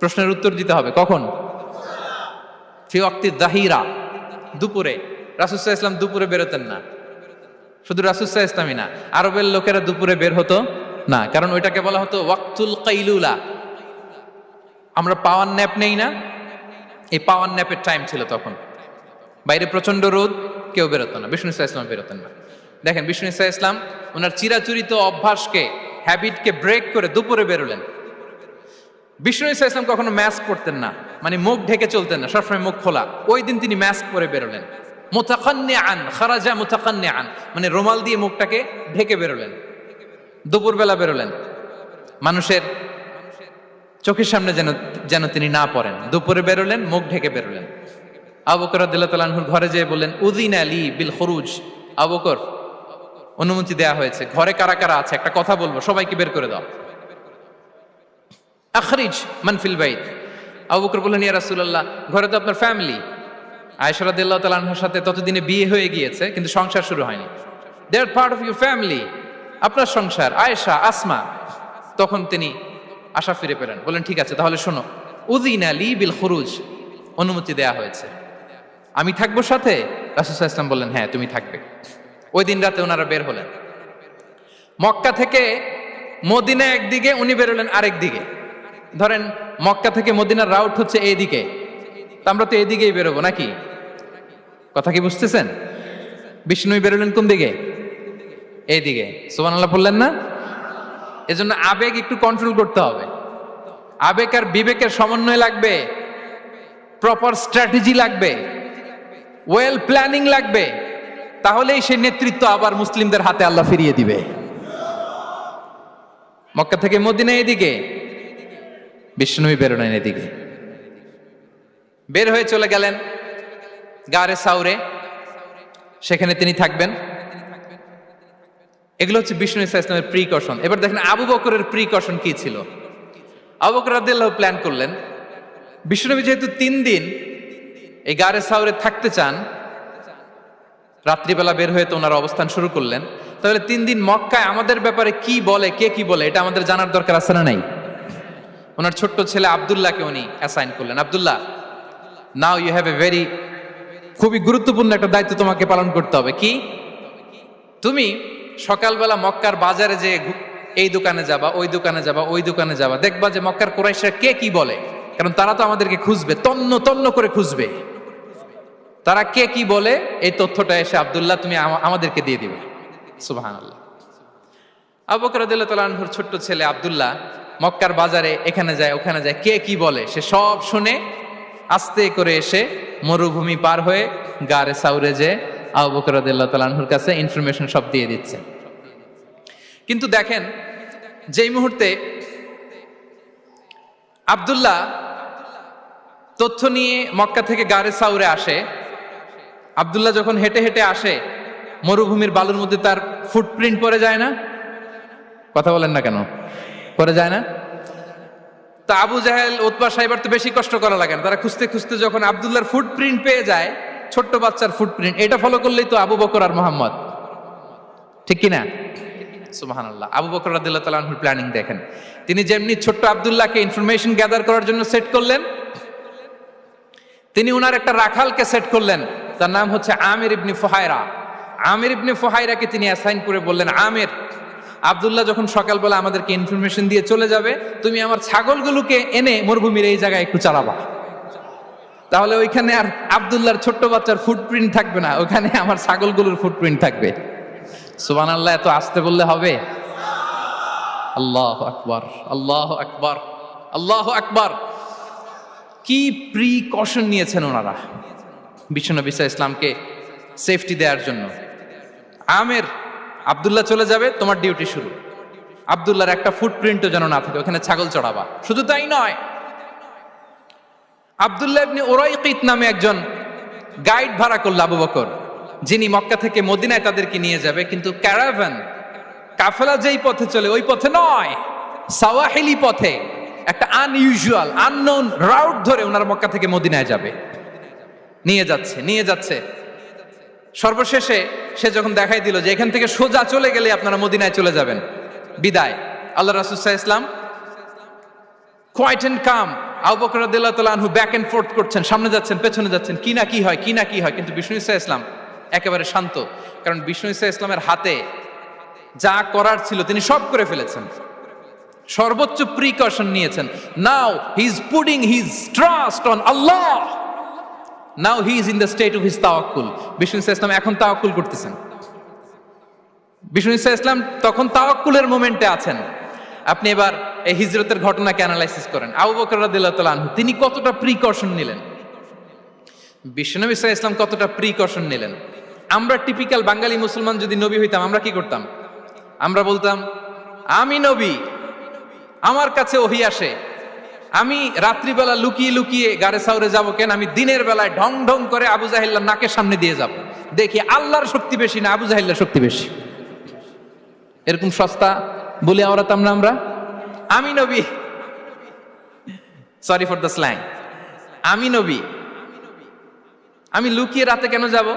প্রশ্নের উত্তর দিতে হবে, কখন? ফি ওয়াক্তি যাহিরা, দুপুরে। রাসূল সাল্লাল্লাহু আলাইহি ওয়াসাল্লাম দুপুরে বেরোতেন না। শুধু রাসূল সাল্লাল্লাহু আলাইহি ওয়াসাল্লামই না, আরবের লোকেরা দুপুরে বের হতো না, কারণ ওইটাকে বলা হতো ওয়াক্তুল কাইলুলা। আমরা পাওয়ার ন্যাপ নেই না, এই পাওয়ার ন্যাপের টাইম ছিল তখন। বাইরে প্রচন্ড রোদ, কেউ বেরোতো না, বিষ্ণু ঈসা ইসলাম বেরোতেন না। দেখেন, বিষ্ণু ঈসা ইসলাম ওনার চিরাচরিত অভ্যাসকে, হ্যাবিটকে ব্রেক করে দুপুরে বেরোলেন। বিষ্ণু ঈসা ইসলাম কখনো মাস্ক পরতেন না, মানে মুখ ঢেকে চলতেন না, সবসময় মুখ খোলা। ওই দিন তিনি মাস্ক পরে বেরোলেন। মুতাকান্নিআন, খারাজা মুতাকান্নিআন, মানে রুমাল দিয়ে মুখটাকে ঢেকে বেরোলেন। দুপুরবেলা বেরোলেন, মানুষের চোখের সামনে যেন তিনি না পড়েন। দুপুরে বেরোলেন, মুখ ঢেকে বেরোলেন। আবু বকর রাদিয়াল্লাহু তাআলা আনহুর ঘরে যেয়ে বললেন, উযিনা লি বিল খুরুজ। আবু বকর, অনুমতি দেয়া হয়েছে, ঘরে কারা কারা আছে একটা কথা বলবো, সবাইকে বের করে দাও। আখরিজ মান ফিল বাইত। আবু বকর বললেন, ইয়া রাসূলুল্লাহ, ঘরে তো আপনার ফ্যামিলি। আয়েশা রাদিয়াল্লাহু তাআলা আনহার সাথে ততদিনে বিয়ে হয়ে গিয়েছে, কিন্তু সংসার শুরু হয়নি। দে আর পার্ট অফ ইউর ফ্যামিলি, আপনার সংসার, আয়েশা, আসমা। তখন তিনি আশা ফিরে পেলেন, বললেন, ঠিক আছে, তাহলে শোনো, উযিনা লি বিল খুরুজ, অনুমতি দেয়া হয়েছে, আমি থাকবো সাথে? রাসূল সাল্লাল্লাহু আলাইহি ওয়াসাল্লাম বললেন, হ্যাঁ, তুমি থাকবে। ওই দিন রাতে ওনারা বের হলেন। মক্কা থেকে মদিনা একদিকে, উনি বেরোলেন আরেক দিকে। ধরেন মক্কা থেকে মদিনার রাউট হচ্ছে এইদিকে, তা আমরা তো এইদিকেই বেরোবো নাকি? কথা কি বুঝতেছেন? বিষ্ণু বেরোলেন কোন দিকে? এইদিকে। সুবহানাল্লাহ বললেন না? এজন্য আবেগ একটু কন্ট্রোল করতে হবে। আবেগ আর বিবেকের সমন্বয় লাগবে, প্রপার স্ট্র্যাটেজি লাগবে, ওয়েল প্ল্যানিং লাগবে, তাহলেই সেই নেতৃত্ব আবার মুসলিমদের হাতে আল্লাহ ফিরিয়ে দিবে। মক্কা থেকে মদিনা এদিকে, বিষ্ণুই বেরোলেন এদিকে। বের হয়ে চলে গেলেন গারে সাউরে, সেখানে তিনি থাকবেন। এগুলো হচ্ছে বিষ্ণু ঈসা ইসলামের প্রিকশন। এবার দেখেন আবু বকরের প্রিকশন কি ছিল। আবু বকর রাদিয়াল্লাহু প্ল্যান করলেন, বিষ্ণুনবী যেহেতু 3 দিন এই গারে সাউরে থাকতে চান, রাত্রিবেলা বের হয়ে তো ওনারা অবস্থান শুরু করলেন। তাহলে 3 দিন মক্কায় আমাদের ব্যাপারে কি বলে, কে কি বলে, এটা আমাদের জানার দরকার আছে না নাই? ওনার ছোট্ট ছেলে আব্দুল্লাহকে উনি অ্যাসাইন করলেন। Abdullah, now you have a very, খুবই গুরুত্বপূর্ণ একটা দায়িত্ব তোমাকে পালন করতে হবে। কি? তুমি সকালবেলা মক্কার বাজারে যে এই দোকানে যাবা, ওই দোকানে যাবা, ওই দোকানে যাবা, দেখবা যে মক্কার কুরাইশরা কে কি বলে, কারণ তারা তো আমাদেরকে খুঁজবে, তন্ন তন্ন করে খুঁজবে। তারা কে কি বলে এই তথ্যটা এসে আব্দুল্লাহ তুমি আমাদেরকে দিয়ে দিবে। সুবহানাল্লাহ। আবু বকর রাদিয়াল্লাহু তাআলা আনহুর ছোট্ট ছেলে আব্দুল্লাহ মক্কার বাজারে এখানে যায় ওখানে যায়, কে কি বলে সে সব শুনে আস্তে করে এসে মরুভূমি পার হয়ে গারে সাউরে যে আবু বকর রাদিয়াল্লাহু তাআলা আনহুর কাছে ইনফরমেশন সব দিয়ে দিচ্ছে। কিন্তু দেখেন, যেই মুহূর্তে আব্দুল্লাহ তথ্য নিয়ে মক্কা থেকে গারে সাউরে আসে, আব্দুল্লাহ যখন হেঁটে হেঁটে আসে, মরুভূমির বালুর মধ্যে তার ফুটপ্রিন্ট পড়ে যায় না? কথা বলেন না কেন? পড়ে যায় না? তা আবু জাহেল, উতবা, সাইবার তো বেশি কষ্ট করা লাগে না। তারা খুঁজতে খুঁজতে যখন আব্দুল্লাহর ফুটপ্রিন্ট পেয়ে যায়, ছোট্ট বাচ্চার ফুটপ্রিন্ট, এটা ফলো করলেই তো আবু বকর আর মোহাম্মদ, ঠিক কিনা? সুবহানাল্লাহ। আবু বকর রাদিয়াল্লাহু তাআলা আনহুর প্ল্যানিং দেখেন। তিনি যেমনি ছোট্ট আব্দুল্লাহকে ইনফরমেশন গ্যাদার করার জন্য সেট করলেন, তিনি উনার একটা রাখালকে সেট করলেন, তার নাম হচ্ছে আমির ইবনে ফুহায়রা। আমির ইবনে ফুহায়রাকে তিনি অ্যাসাইন করে বললেন, আমির, আব্দুল্লাহ যখন সকালবেলা আমাদেরকে ইনফরমেশন দিয়ে চলে যাবে, তুমি আমার ছাগলগুলোকে এনে মরুভূমির এই জায়গায় একটু চালাবা। তাহলে ওইখানে আর আব্দুল্লাহর ছোট্ট বাচ্চার ফুটপ্রিন্ট থাকবে না, ওখানে আমার ছাগলগুলোর ফুটপ্রিন্ট থাকবে। সুবহানাল্লাহ। এত আসতে বললে হবে? আল্লাহু আকবার, আল্লাহু আকবার, আল্লাহু আকবার। কি প্রিকশন নিয়েছেন ওনারা বিশ্বনবী সাল্লাল্লাহু আলাইহি ইসলামকে সেফটি দেওয়ার জন্য। আমির, আব্দুল্লাহ চলে যাবে, তোমার ডিউটি শুরু। আব্দুল্লাহর একটা ফুটপ্রিন্টও যেন না থাকে, ওখানে ছাগল চড়াবা। শুধু তাই নয়, আব্দুল্লাহ ইবনে উরাইকিত নামে একজন গাইড ভাড়া করল আবু বকর, যিনি মক্কা থেকে মদিনায় তাদেরকে নিয়ে যাবে। কিন্তু ক্যারাভান, কাফেলা যেই পথে চলে ওই পথে নয়, সাওয়াহিলি পথে, একটা আনইউজুয়াল আননোন রাউট ধরে ওনারা মক্কা থেকে মদিনায় যাবে। নিয়ে যাচ্ছে নিয়ে যাচ্ছে, সর্বশেষে সে যখন দেখাই দিল যে এখান থেকে সোজা চলে গেলে আপনারা মদিনায় চলে যাবেন, বিদায়। আল্লাহ রাসূল সাল্লাল্লাহু আলাইহি ওয়াসাল্লাম কোয়াইট এন্ড কাম, আবু বকর রাদিয়াল্লাহু তাআলা আনহু ব্যাক এন্ড ফোর্থ করছেন, সামনে যাচ্ছেন পেছনে যাচ্ছেন, কি না কি হয়, কি না কি হয়। কিন্তু বিষ্ণু সাল্লাল্লাহু আলাইহি ওয়াসাল্লাম একেবারে শান্ত, কারণ বিষ্ণু সাল্লাল্লাহু আলাইহি ওয়াসাল্লামের হাতে যা করার ছিল তিনি সব করে ফেলেছেন, সর্বোচ্চ প্রিকশন নিয়েছেন। Now he is putting his trust on Allah, now he is in the state of his তাওয়াক্কুল। বিষ্ণু সাল্লাল্লাহু আলাইহি ওয়াসাল্লাম এখন তাওয়াক্কুল করতেছেন। বিষ্ণু সাল্লাল্লাহু আলাইহি ওয়াসাল্লাম তখন তাওয়াক্কুলের মোমেন্টে আছেন। আপনি এবার এই হিজরতের ঘটনাকে অ্যানালাইসিস করেন। আবু বকর রাদিয়াল্লাহু তাআলা আনহু তিনি কতটা প্রিকশন নিলেন, বিশ্বনবী সাল্লাল্লাহু আলাইহি ওয়াসাল্লাম কতটা প্রিকশন নিলেন। আমরা টিপিক্যাল বাঙালি মুসলমান যদি নবী হইতাম, আমরা কি করতাম? আমরা বলতাম, আমি নবী, আমার কাছে ওহী আসে, আমি রাত্রিবেলা লুকিয়ে লুকিয়ে গারে সাউরে যাব কেন? আমি দিনের বেলায় ঢং ঢং করে আবু জাহেলের নাকের সামনে দিয়ে যাব, দেখি আল্লাহর শক্তি বেশি না আবু জাহেলের শক্তি বেশি। এরকম সস্তা বলে আওড়াতাম না আমরা? আমি নবী, সরি ফর দ্য স্ল্যাং, আমি নবী, আমি লুকিয়ে রাতে কেন যাব?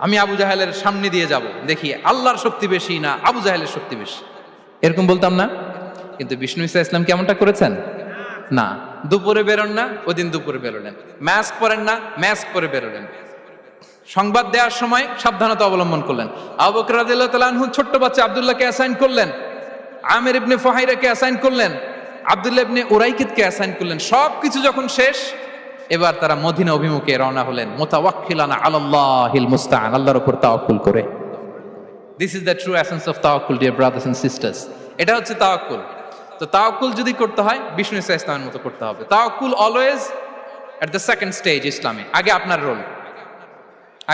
আমি আবু জাহেলের সামনে দিয়ে যাব, দেখি আল্লাহর শক্তি বেশি না আবু জাহেলের শক্তি বেশি। এরকম বলতাম না? কিন্তু বিষ্ণু ইসা ইসলাম কেমনটা করেছেন? না, দুপুরে বেরোন না, ওই দিন দুপুরে বেরোলেন। মাস্ক পরেন না, মাস্ক পরে বেরোলেন। সংবাদ দেওয়ার সময় সাবধানতা অবলম্বন করলেন। আবু বকর রাদিয়াল্লাহু তাআলা আনহু ছোট্ট বাচ্চা আব্দুল্লাহকে অ্যাসাইন করলেন, আমির ইবনে ফুহাইরাকে অ্যাসাইন করলেন, আব্দুল্লাহ ইবনে উরাইকিতকে অ্যাসাইন করলেন। সবকিছু যখন শেষ, এবার তারা মদিনা অভিমুখে রওনা হলেন, মুতাওয়াক্কিলানা আলাল্লাহিল মুস্তাআন, আল্লাহর উপর তাওয়াক্কুল করে। This is the true essence of তাওয়াক্কুল, ডিয়ার ব্রাদার্স এন্ড সিস্টার্স। এটা হচ্ছে তাওয়াক্কুল। তো তাওয়াক্কুল যদি করতে হয় বিষ্ণু ইসা ইসলামের মতো করতে হবে। তাওয়াক্কুল always at the second stage ইসলামে। আগে আপনার রোল,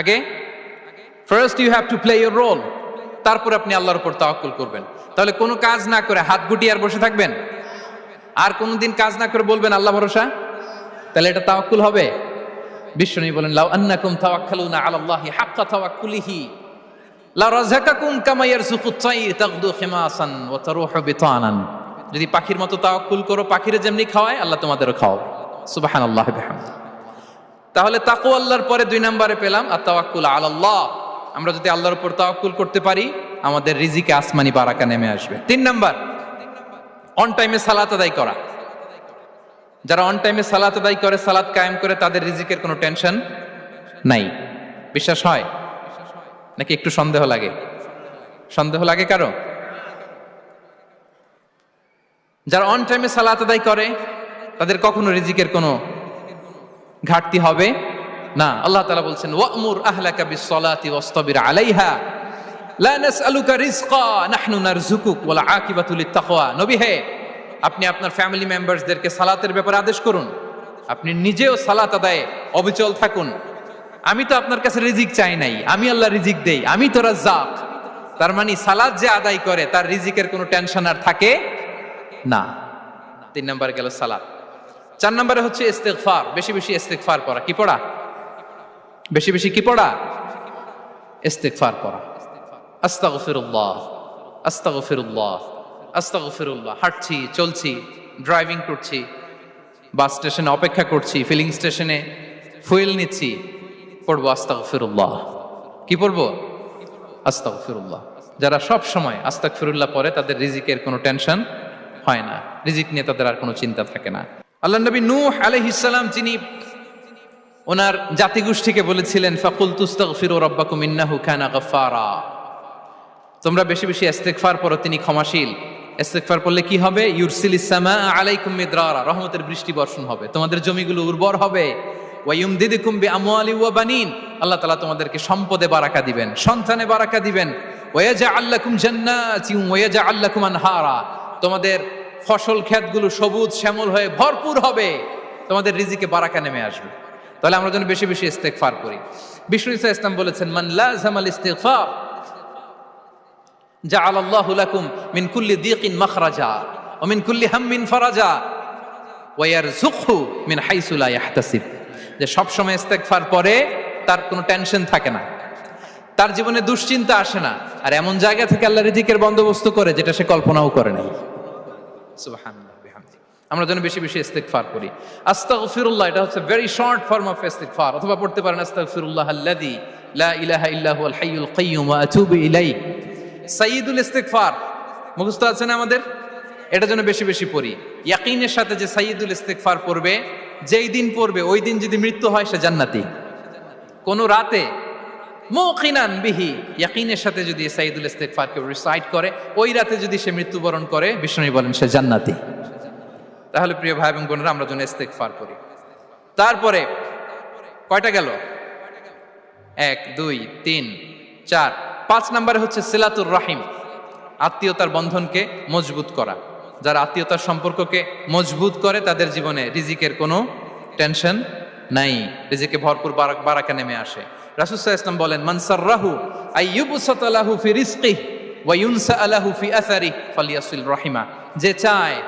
আগে first you have to play your role, তারপর আপনি আল্লাহর উপর তাওয়াক্কুল করবেন। তাহলে কোনো কাজ না করে হাত গুটিয়ে আর বসে থাকবেন, আর কোনোদিন কাজ না করে বলবেন আল্লাহ ভরসা, তাহলে এটা তাওয়াক্কুল হবে? বিশ্বনবী বলেন, লাউ আন্নাকুম তাওয়াক্কালুনা আলাল্লাহি হাক্কা তাওয়াক্কুলিহি লা রাযাকাকুম কামা ইয়ারযুকুত তায়র তাগদু খিমাসান ওয়া তারুহু বিতানান। যদি পাখির মতো তাওয়াক্কুল করো, পাখিরে যেমনি খাওয়ায় আল্লাহ তোমাদেরও খাওয়াবে। সুবহানাল্লাহি বিহামদিহি। তাহলে তাকওয়া আল্লাহর পরে 2 নম্বরে পেলাম আত তাওয়াক্কুল আলাল্লাহ। আমরা যদি আল্লাহর উপর তাওয়াক্কুল করতে পারি, আমাদের রিজিকে আসমানি বারাকা নেমে আসবে। 3 নাম্বার, অন টাইমে সালাত আদায় করা। যারা অন টাইমে সালাত আদায় করে, সালাত কায়েম করে, তাদের রিজিকের কোনো টেনশন নাই। বিশ্বাস হয় নাকি একটু সন্দেহ লাগে? সন্দেহ লাগে কারো? যারা অন টাইমে সালাত আদায় করে তাদের কখনো রিজিকের কোনো ঘাটতি হবে না। আল্লাহ তাআলা বলছেন, ওয়া'মুর আহলাকা বিস-সালাতি ওয়াসতাবির আলাইহা লা নাসআলুকা রিজকা নাহনু নারযুকুক ওয়াল আকিবাতু লিত-তাকওয়া। নবী হে, আপনি আপনার ফ্যামিলি মেম্বারসদেরকে সালাতের ব্যাপারে আদেশ করুন, আপনি নিজেও সালাত আদায়ে অবিচল থাকুন। আমি তো আপনার কাছে রিজিক চাই নাই, আমি আল্লাহ রিজিক দেই, আমি তো রাজ্জাক। তার মানে সালাত যে আদায় করে তার রিজিকের কোনো টেনশন আর থাকে না। 3 নম্বরে গেল সালাত। 4 নম্বরে হচ্ছে ইস্তিগফার, বেশি বেশি ইস্তিগফার পড়া। কি পড়া? বেশি বেশি কি পড়া? ইস্তিগফার পড়া। আস্তাগফিরুল্লাহ, আস্তাগফিরুল্লাহ, আস্তাগফিরুল্লাহ। হাঁটছি, চলছি, ড্রাইভিং করছি, বাস স্টেশনে অপেক্ষা করছি, ফিলিং স্টেশনে ফুয়েল নিচ্ছি, পড়বো আস্তাগফিরুল্লাহ। কি পড়বো? আস্তাগফিরুল্লাহ। যারা সব সময় আস্তাগফিরুল্লাহ পড়ে তাদের রিজিকের কোনো টেনশন হয় না, রিজিক নিয়ে তাদের আর কোনো চিন্তা থাকে না। আল্লাহ নবী নূহ আলাইহিস সালাম, যিনি ওনার জাতিগোষ্ঠীকে বলেছিলেন, ফাকুলতু আস্তাগফিরু রাব্বাকুম ইন্নাহু কানা গাফফারা, তোমরা বেশি বেশি ইস্তিগফার পড়ো, তিনি ক্ষমাশীল। ইস্তিগফার পড়লে কি হবে? ইউরসিলিস সামা আলাইকুম মিদরারা, রহমতের বৃষ্টি বর্ষণ হবে, তোমাদের জমিগুলো উর্বর হবে। ওয়া ইউমদিদুকুম বিআমওয়ালি ওয়া বানিন, আল্লাহ তাআলা তোমাদেরকে সম্পদে বারাকা দিবেন, সন্তানে বারাকা দিবেন। ওয়া ইয়াজআল লাকুম জান্নাতিন ওয়া ইয়াজআল লাকুম আনহারা, তোমাদের ফসল ক্ষেতগুলো সবুজ শ্যামল হয়ে ভরপুর হবে, তোমাদের রিজিকে বারাকা নেমে আসবে। তাহলে আমরা যেন বেশি বেশি ইস্তিগফার করি। বিষ্ণু ইসা ইসলাম বলেছেন, মান লাযামাল ইস্তিগফার জাআলাল্লাহু লাকুম মিন কুল্লি দিকিন মাখরাজা ওয়া মিন কুল্লি হাম্মিন ফারাজা ওয়া ইয়ারযুকহু মিন হাইসু লা ইয়াহতাসিব। যে সব সময় ইস্তিগফার পড়ে তার কোনো টেনশন থাকে না, তার জীবনে দুশ্চিন্তা আসে না, আর এমন জায়গা থেকে আল্লাহ রিজিকের বন্দোবস্ত করে যেটা সে কল্পনাও করে নাই। সুবহানাল্লাহ বিহামদি। আমরা যেন বেশি বেশি ইস্তিগফার করি। আস্তাগফিরুল্লাহ, এটা হচ্ছে ভেরি শর্ট ফর্ম অফ ইস্তিগফার। অথবা পড়তে পারেন আস্তাগফিরুল্লাহ আল্লাযী লা ইলাহা ইল্লা হুয়াল হাইয়ুল কাইয়্যুম ওয়া আতুবু ইলাইহি। সাইয়্যিদুল ইস্তিগফার মুখস্থ আছে না আমাদের? এটা যেন বেশি বেশি পড়ি। ইয়াকিনের সাথে যে সাইয়্যিদুল ইস্তিগফার পড়বে, যেই দিন পড়বে ওই দিন যদি মৃত্যু হয় সে জান্নাতি। কোন রাতে মুকিনান বিহি, ইয়াকিনের সাথে যদি সাইয়্যিদুল ইস্তিগফার কে রিসাইট করে, ওই রাতে যদি সে মৃত্যুবরণ করে, বিষ্ণু বলেন সে জান্নাতি। তাহলে প্রিয় ভাই এবং বোনেরা, আমরা যেন ইস্তিগফার করি। তারপরে কয়টা গেল? 1 2 3 4 5 নম্বরে হচ্ছে সিলাতুর রাহিম, আত্মীয়তার বন্ধনকে মজবুত করা। যারা আত্মীয়তার সম্পর্ককে মজবুত করে তাদের জীবনে রিজিকের কোনো টেনশন নাই, রিজিকে ভরপুর বারাকা নেমে আসে। রাসূল সাল্লাল্লাহু আলাইহি ওয়াসাল্লাম বলেন, মান সাররাহু আইয়ুবসাতা লাহু ফি রিজকিহি ওয়া ইউনসা লাহু ফি আসারিহি ফালিয়াসিল রাহিমা। যে চায়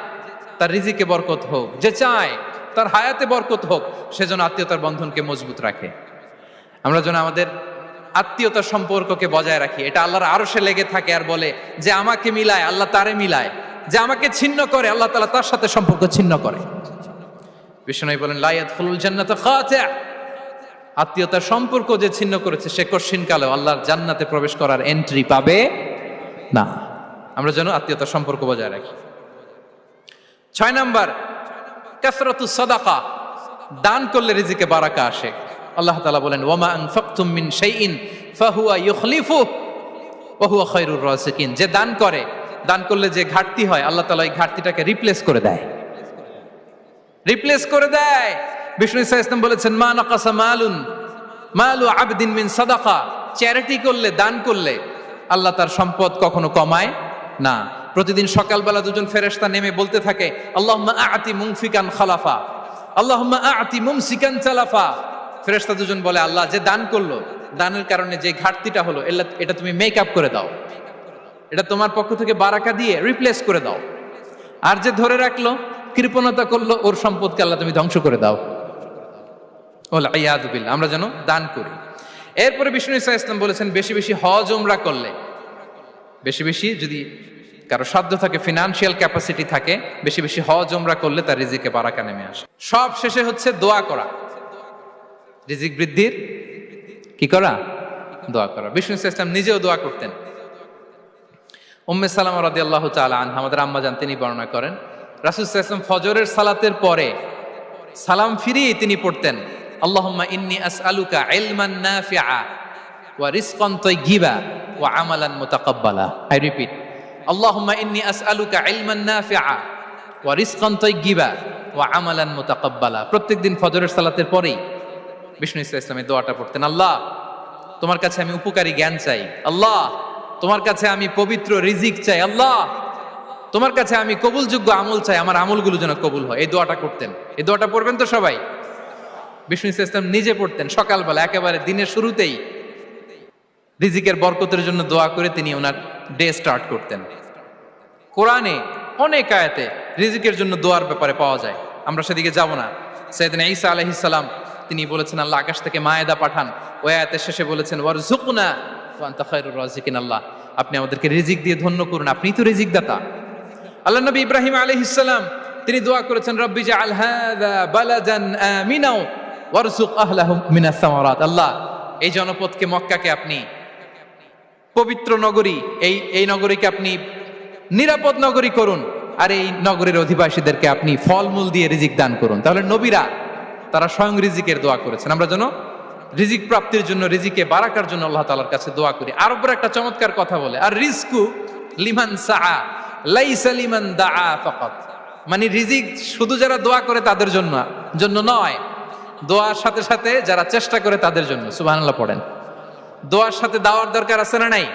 তার রিজিকে বরকত হোক, যে চায় তার হায়াতে বরকত হোক, সেজন্য আত্মীয়তার বন্ধনকে মজবুত রাখে। আমরা যেন আমাদের আত্মীয়তার সম্পর্ককে বজায় রাখি। এটা আল্লাহর আরশে লেগে থাকে আর বলে যে আমাকে মিলায় আল্লাহ তারে মিলায়, যে আমাকে ছিন্ন করে আল্লাহ তাআলা তার সাথে সম্পর্ক ছিন্ন করে। বিষ্ণু বলেন, লা ইয়াদখুলুল জান্নাতা খাতি', আত্মীয়তার সম্পর্ক যে ছিন্ন করেছে সে কশিনকালেও আল্লাহর জান্নাতে প্রবেশ করার এন্ট্রি পাবে না। আমরা যেন আত্মীয়তার সম্পর্ক বজায় রাখি। 6 নাম্বার, কাসরাতুস সাদাকা, দান করলে রিজিকে বারাকা আসে। আল্লাহ তাআলা বলেন, ওয়ামা আনফাকতুম মিন শাইইন ফাহুয়া ইউখলিফুহু ওয়া হুয়া খায়রুর রাযিকিন। যে দান করে, দান করলে যে ঘাটতি হয় আল্লাহ তাআলা এই ঘাটতিটাকে রিপ্লেস করে দেয়, রিপ্লেস করে দেয়। বিষ্ণু ইসা ইসলাম বলেছেন, মা নাকাসা মালু আবদিন মিন সাদাকা, চ্যারিটি করলে, দান করলে আল্লাহ তার সম্পদ কখনো কমায় না। প্রতিদিন সকালবেলা দুজন ফেরেশতা নেমে বলতে থাকে, আল্লাহুম্মা আ'তি মুনফিকান খালাফা, আল্লাহুম্মা আ'তি মুমসিকান চালাফা। ফেরেশতা দুজন বলে, আল্লাহ যে দান করলো, দানের কারণে যে ঘাটতিটা হলো এটা তুমি মেক আপ করে দাও, এটা তোমার পক্ষ থেকে বারাকা দিয়ে রিপ্লেস করে দাও। আর যে ধরে রাখলো, কৃপণতা করলো, ওর সম্পদকে আল্লাহ তুমি ধ্বংস করে দাও। ওয়াল ইয়াদু বিল্লাহ। আমরা যেন দান করি। এরপরে বিষ্ণু ইসা ইসলাম বলেছেন, বেশি বেশি হজ উমরা করলে, বেশি বেশি যদি কারো সাধ্য থাকে, ফিনান্সিয়াল ক্যাপাসিটি থাকে, বেশি বেশি হজ উমরা করলে তার রিজিকে বারাকা নেমে আসে। সব শেষে হচ্ছে দোয়া করা, রিজিক বৃদ্ধির কি করা? দোয়া করা। বিষ্ণু ইসলাম নিজেও দোয়া করতেন। উম্মে সালামা রাদিয়াল্লাহু তাআলা আনহা, আমাদের আম্মা জান, তিনি বর্ণনা করেন রাসূল সাল্লাল্লাহু আলাইহি ওয়াসাল্লাম ফজরের সালাতের পরে সালাম ফিরিয়ে তিনি পড়তেন, আল্লাহুম্মা ইন্নী আসআলুকা ইলমান নাফিআ ওয়া রিজকান তাইয়্যিবা ওয়া আমালান মুতাকাব্বালা। আই রিপিট, আল্লাহুম্মা ইন্নী আসআলুকা ইলমান নাফিআ ওয়া রিজকান তাইয়্যিবা ওয়া আমালান মুতাকাব্বালা। প্রত্যেকদিন ফজরের সালাতের পরেই বিষ্ণু ইসলাম এই দোয়াটা পড়তেন। আল্লাহ, তোমার কাছে আমি উপকারী জ্ঞান চাই। আল্লাহ, তোমার কাছে আমি পবিত্র রিজিক চাই। আল্লাহ, তোমার কাছে আমি কবুলযোগ্য আমল চাই, আমার আমলগুলো যেন কবুল হয়। এই দোয়াটা করতেন। এই দোয়াটা পড়বেন তো সবাই। বিষ্ণু ইসলাম নিজে পড়তেন সকালবেলা, একেবারে দিনের শুরুতেই রিজিকের বরকতের জন্য দোয়া করে তিনি ওনার ডে স্টার্ট করতেন। কোরআনে অনেক আয়াতে রিজিকের জন্য দোয়ার ব্যাপারে পাওয়া যায়, আমরা সেদিকে যাব না। সাইয়েদনা ঈসা আলাইহিস সালাম তিনি বলেছেন, আল্লাহ আকাশ থেকে মায়েদা পাঠান। ওই আয়াতের শেষে বলেছেন, ওয়ারযুকনা ওয়া আনতা খায়রুর রাযিকিন। আল্লাহ, আপনি আমাদেরকে রিজিক দিয়ে ধন্য করুন, আপনিই তো রিজিক দাতা। আল্লাহ নবী ইব্রাহিম আলাইহিস সালাম তিনি দোয়া করেছেন, রব্বি জাআল হাযা বালাদান আমিনা ওয়ারযুক আহলাহু মিনাস সামারাত। আল্লাহ, এই জনপদকে, মক্কাকে আপনি পবিত্র নগরী, এই নগরীকে আপনি নিরাপদ নগরী করুন, আর এই নগরীর অধিবাসীদেরকে আপনি ফলমূল দিয়ে রিজিক দান করুন। তাহলে নবীরা তারা স্বয়ং রিজিকের দোয়া করেছেন। আমরা যেন রিজিক প্রাপ্তির জন্য, রিজিকে বারাকার জন্য আল্লাহ তাআলার কাছে দোয়া করি। আরবরা একটা চমৎকার কথা বলে, আর রিজকু লিমান সাআ লাইসা লিমান দাআ ফাকাত। মানে রিজিক শুধু যারা দোয়া করে তাদের জন্য নয়, দোয়ার সাথে সাথে যারা চেষ্টা করে তাদের জন্য। সুবহানাল্লাহ পড়েন। দোয়ার সাথে দাওয়ার দরকার আছে না নাই?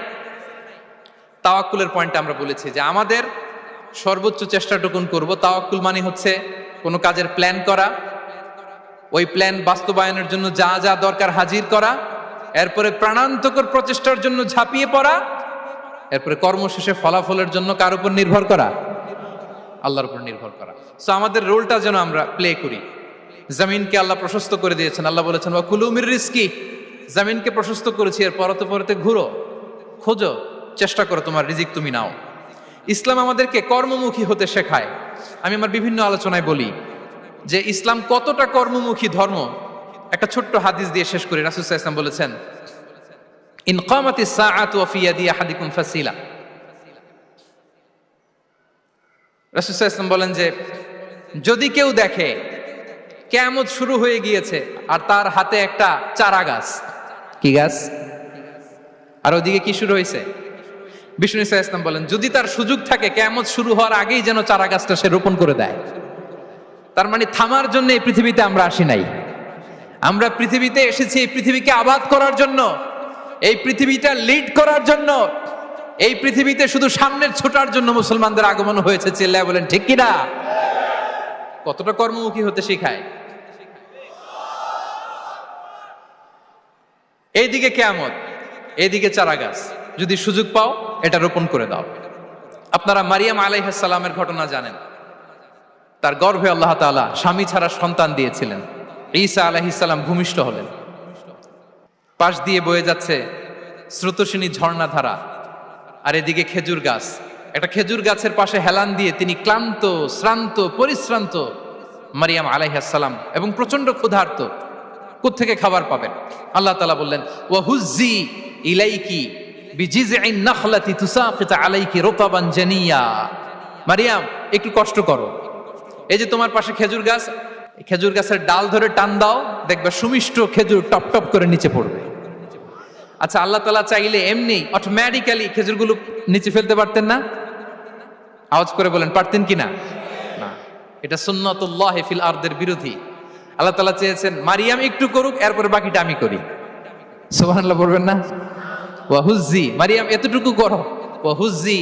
তাওয়াক্কুলের পয়েন্টে আমরা বলেছি যে আমাদের সর্বোচ্চ চেষ্টাটুকুন করব। তাওয়াক্কুল মানে হচ্ছে কোনো কাজের প্ল্যান করা, ওই প্ল্যান বাস্তবায়নের জন্য যা যা দরকার হাজির করা, এরপরে প্রাণান্তকর প্রচেষ্টার জন্য ঝাঁপিয়ে পড়া, এরপরে কর্মশেষে ফলাফলের জন্য কার উপর নির্ভর করা? আল্লাহর উপর নির্ভর করা। সো আমাদের রোলটা যেন আমরা প্লে করি। জমিনকে আল্লাহ প্রশস্ত করে দিয়েছেন। আল্লাহ বলেছেন, ওয়া কুলু মির রিজকি, জমিনকে প্রশস্ত করেছি, এর পরতে পরতে ঘুরো, খোঁজো, চেষ্টা করো, তোমার রিজিক তুমি নাও। ইসলাম আমাদেরকে কর্মমুখী হতে শেখায়। আমি আমার বিভিন্ন আলোচনায় বলি যে ইসলাম কতটা কর্মমুখী ধর্ম। একটা ছোট্ট হাদিস দিয়ে শেষ করি। রাসূল সাল্লাল্লাহু আলাইহি ওয়াসাল্লাম বলেছেন, ইন কামাতিস সাআতু ওয়া ফি ইয়াদি আহাদিকুম ফাসিলা। রাসূল সাল্লাল্লাহু আলাইহি ওয়াসাল্লাম বলেন যে যদি কেউ দেখে কিয়ামত শুরু হয়ে গিয়েছে আর তার হাতে একটা চারা গাছ, কি গাছ? আর ওদিকে কি শুরু হয়েছে? বিষ্ণু সাল্লাল্লাহু আলাইহি ওয়াসাল্লাম বলেন, যদি তার সুযোগ থাকে কিয়ামত শুরু হওয়ার আগেই যেন চারা গাছটা সে রোপণ করে দেয়। তার মানে থামার জন্য এই পৃথিবীতে আমরা আসি নাই। আমরা পৃথিবীতে এসেছি এই পৃথিবীকে আবাদ করার জন্য, এই পৃথিবীটা লিড করার জন্য। এই পৃথিবীতে শুধু সামনের ছোটার জন্য মুসলমানদের আগমন হয়েছে। চিল্লায় বলেন ঠিক কিনা? কতটা কর্মমুখী হতে শেখায়। এইদিকে কিয়ামত, এইদিকে চারা গাছ, যদি সুযোগ পাও এটা রোপণ করে দাও। আপনারা মারিয়াম আলাইহিস সালামের ঘটনা জানেন। তার গর্ভে আল্লাহ তাআলা স্বামী ছাড়া সন্তান দিয়েছিলেন। ঈসা আলাইহিস সালাম ভূমিষ্ঠ হলেন। পাশ দিয়ে বয়ে যাচ্ছে স্রোতস্বিনী ঝর্ণাধারা, আর এদিকে খেজুর গাছ। একটা খেজুর গাছের পাশে হেলান দিয়ে তিনি ক্লান্ত, শ্রান্ত, পরিশ্রান্ত মারিয়াম আলাইহিস সালাম, এবং প্রচন্ড ক্ষুধার্ত। কোত্থেকে খাবার পাবেন? আল্লাহ তাআলা বললেন, ওয়া হুজ্জি ইলাইকি বিজিযইন নাখলাতি তুসাকিত আলাইকি রুতাবান জানিয়া। মারিয়াম, একটু কষ্ট করো, এই যে তোমার পাশে খেজুর গাছ, খেজুর গাছের ডাল ধরে টান দাও, দেখবে সুমিষ্ট খেজুর টপ টপ করে নিচে পড়বে। আচ্ছা, আল্লাহ তাআলা চাইলে এমনি অটোমেটিক্যালি খেজুরগুলো নিচে ফেলতে পারতেন না? আওয়াজ করে বলেন, পারতেন কিনা? না, এটা সুন্নাতুল্লাহ ফিল আরদের বিরোধী। আল্লাহ তাআলা চেয়েছেন মারিয়াম একটু করুক, এরপর বাকিটা আমি করি। সুবহানাল্লাহ বলবেন না? ওয়া হুজ্জি, মারিয়াম এতটুকু করো, ওয়া হুজ্জি,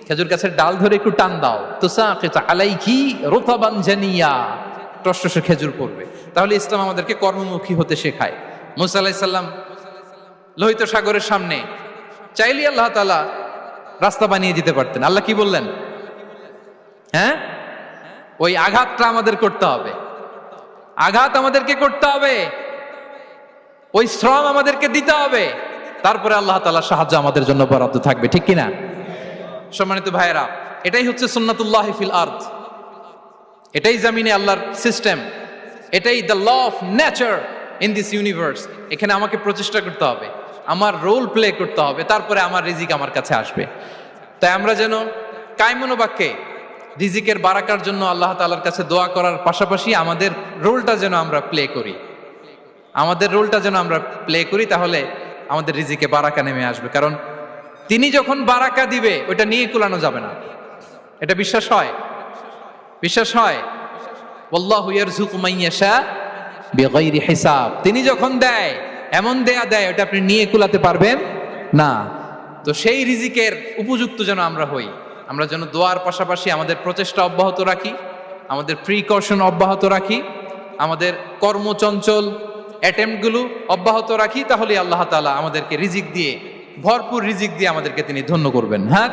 খেজুর গাছের ডাল ধরে একটু টান দাও, তুসাকিত আলাইকি রুতাবান জানিয়া, টসটসে খেজুর পড়বে। তাহলে ইসলাম আমাদেরকে কর্মমুখী হতে শেখায়। মুসা আলাইহিস সালাম লোহিত সাগরের সামনে চাইলে আল্লাহ তাআলা রাস্তা বানিয়ে দিতে পারতেন। আল্লাহ কি বললেন? হ্যাঁ, ওই আঘাতটা আমাদের করতে হবে, আঘাত আমাদেরকে করতে হবে, ওই শ্রম আমাদেরকে দিতে হবে, তারপরে আল্লাহ তাআলার সাহায্য আমাদের জন্য বরাদ্দ থাকবে। ঠিক কিনা? সম্মানিত ভাইয়েরা, এটাই হচ্ছে সুন্নাতুল্লাহ ফিল আরদ। এটাই জামিনে আল্লাহর সিস্টেম, এটাই the law of nature in this universe. এখানে আমাকে প্রচেষ্টা করতে হবে, আমার রোল প্লে করতে হবে, তারপরে আমার রিজিক আমার কাছে আসবে। তাই আমরা যেন কায়মনোবাক্যে রিজিকের বারাকার জন্য আল্লাহ তাআলার কাছে দোয়া করার পাশাপাশি আমাদের রোলটা যেন আমরা প্লে করি, তাহলে আমাদের রিজিকে বারাকা নেমে আসবে। কারণ তিনি যখন বারাকা দিবে ওটা নিয়ে কুলানো যাবে না। এটা বিশ্বাস হয়? ওয়াল্লাহু ইয়ারযুকু মান ইয়াশা বিগাইরি হিসাব। তিনি যখন দেয় এমন দেয় ওটা আপনি নিয়ে কুলাতে পারবেন না। তো সেই রিজিকের উপযুক্ত যেন আমরা হই। আমরা যেন দোয়ার পাশাপাশি আমাদের প্রচেষ্টা অব্যাহত রাখি, আমাদের প্রিকশন অব্যাহত রাখি, আমাদের কর্মচঞ্চল অ্যাটেম্পটগুলো অব্যাহত রাখি, তাহলে আল্লাহ তাআলা আমাদেরকে রিজিক দিয়ে, ভরপুর রিজিক দিয়ে আমাদেরকে তিনি ধন্য করবেন। হ্যাঁ।